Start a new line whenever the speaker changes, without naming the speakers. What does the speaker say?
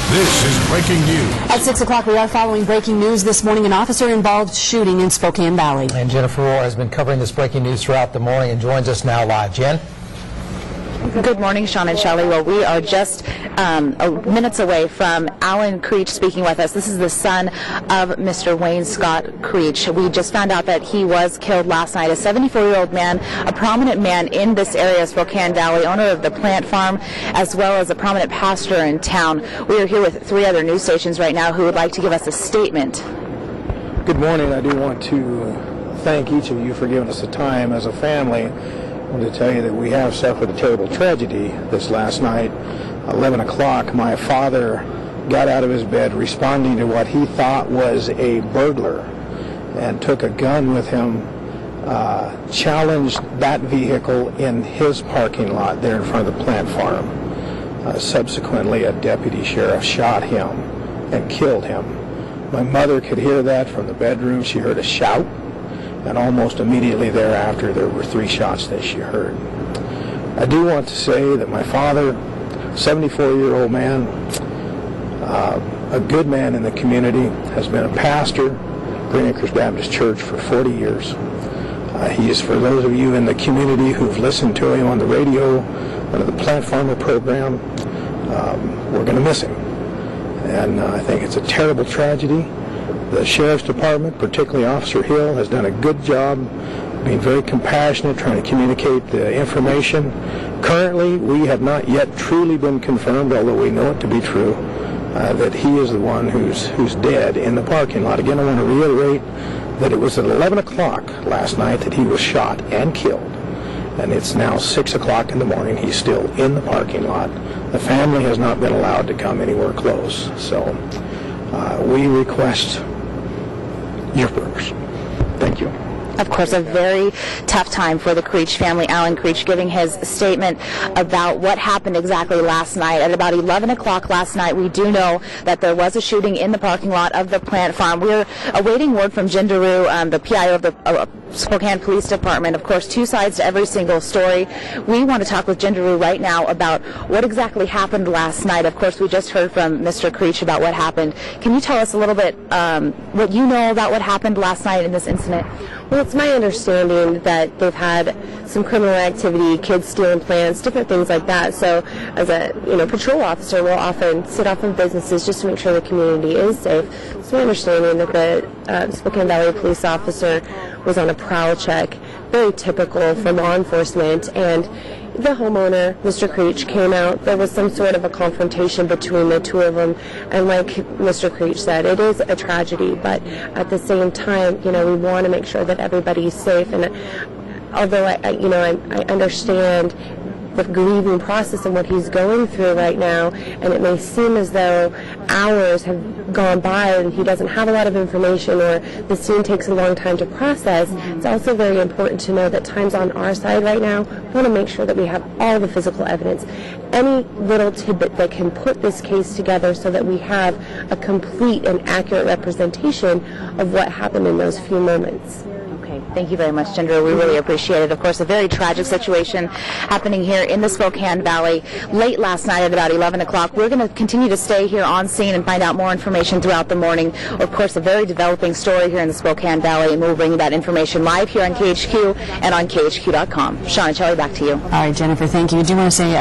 This is breaking news.
At 6 o'clock, we are following breaking news this morning. An officer-involved shooting in Spokane Valley.
And Jennifer Rohr has been covering this breaking news throughout the morning and joins us now live. Jen?
Good morning, Sean and Shelley. Well, we are just minutes away from Alan Creech speaking with us. This is the son of Mr. Wayne Scott Creech. We just found out that he was killed last night. A 74-year-old man, a prominent man in this area of Spokane Valley, owner of the plant farm, as well as a prominent pastor in town. We are here with 3 other news stations right now who would like to give us a statement.
Good morning. I do want to thank each of you for giving us the time as a family. I want to tell you that we have suffered a terrible tragedy this last night. 11 o'clock, my father got out of his bed responding to what he thought was a burglar and took a gun with him, challenged that vehicle in his parking lot there in front of the plant farm. Subsequently, a deputy sheriff shot him and killed him. My mother could hear that from the bedroom. She heard a shout. And almost immediately thereafter, there were 3 shots that she heard. I do want to say that my father, 74-year-old man, a good man in the community, has been a pastor, Green Acres Baptist Church, for 40 years. He is, for those of you in the community who've listened to him on the radio, under the Plant Farmer program, we're going to miss him. And I think it's a terrible tragedy. The Sheriff's Department, particularly Officer Hill, has done a good job being very compassionate, trying to communicate the information. Currently, we have not yet truly been confirmed, although we know it to be true, that he is the one who's dead in the parking lot. Again, I want to reiterate that it was at 11 o'clock last night that he was shot and killed. And it's now 6 o'clock in the morning. He's still in the parking lot. The family has not been allowed to come anywhere close. So we request your prayers. Thank you.
Of course, a very tough time for the Creech family. Alan Creech giving his statement about what happened exactly last night. At about 11 o'clock last night, we do know that there was a shooting in the parking lot of the plant farm. We're awaiting word from Jen Daru, the PIO of the Spokane Police Department. Of course, 2 sides to every single story. We want to talk with Jen Daru right now about what exactly happened last night. Of course, we just heard from Mr. Creech about what happened. Can you tell us a little bit what you know about what happened last night in this incident?
Well, it's my understanding that they've had some criminal activity, kids stealing plants, different things like that. So as a patrol officer, we'll often sit off of businesses just to make sure the community is safe. It's my understanding that the Spokane Valley police officer was on a prowl check, very typical for law enforcement, and the homeowner, Mr. Creech, came out. There was some sort of a confrontation between the 2 of them, and like Mr. Creech said, it is a tragedy, but at the same time, we want to make sure that everybody's safe. And although I understand the grieving process and what he's going through right now, and it may seem as though hours have gone by and he doesn't have a lot of information, or the scene takes a long time to process, it's also very important to know that time's on our side right now. We want to make sure that we have all the physical evidence, any little tidbit that can put this case together so that we have a complete and accurate representation of what happened in those few moments.
Thank you very much, Ginger. We really appreciate it. Of course, a very tragic situation happening here in the Spokane Valley late last night at about 11 o'clock. We're going to continue to stay here on scene and find out more information throughout the morning. Of course, a very developing story here in the Spokane Valley, and we'll bring that information live here on KHQ and on KHQ.com. Sean and Shelley, back to you.
All right, Jennifer, thank you. I do want to say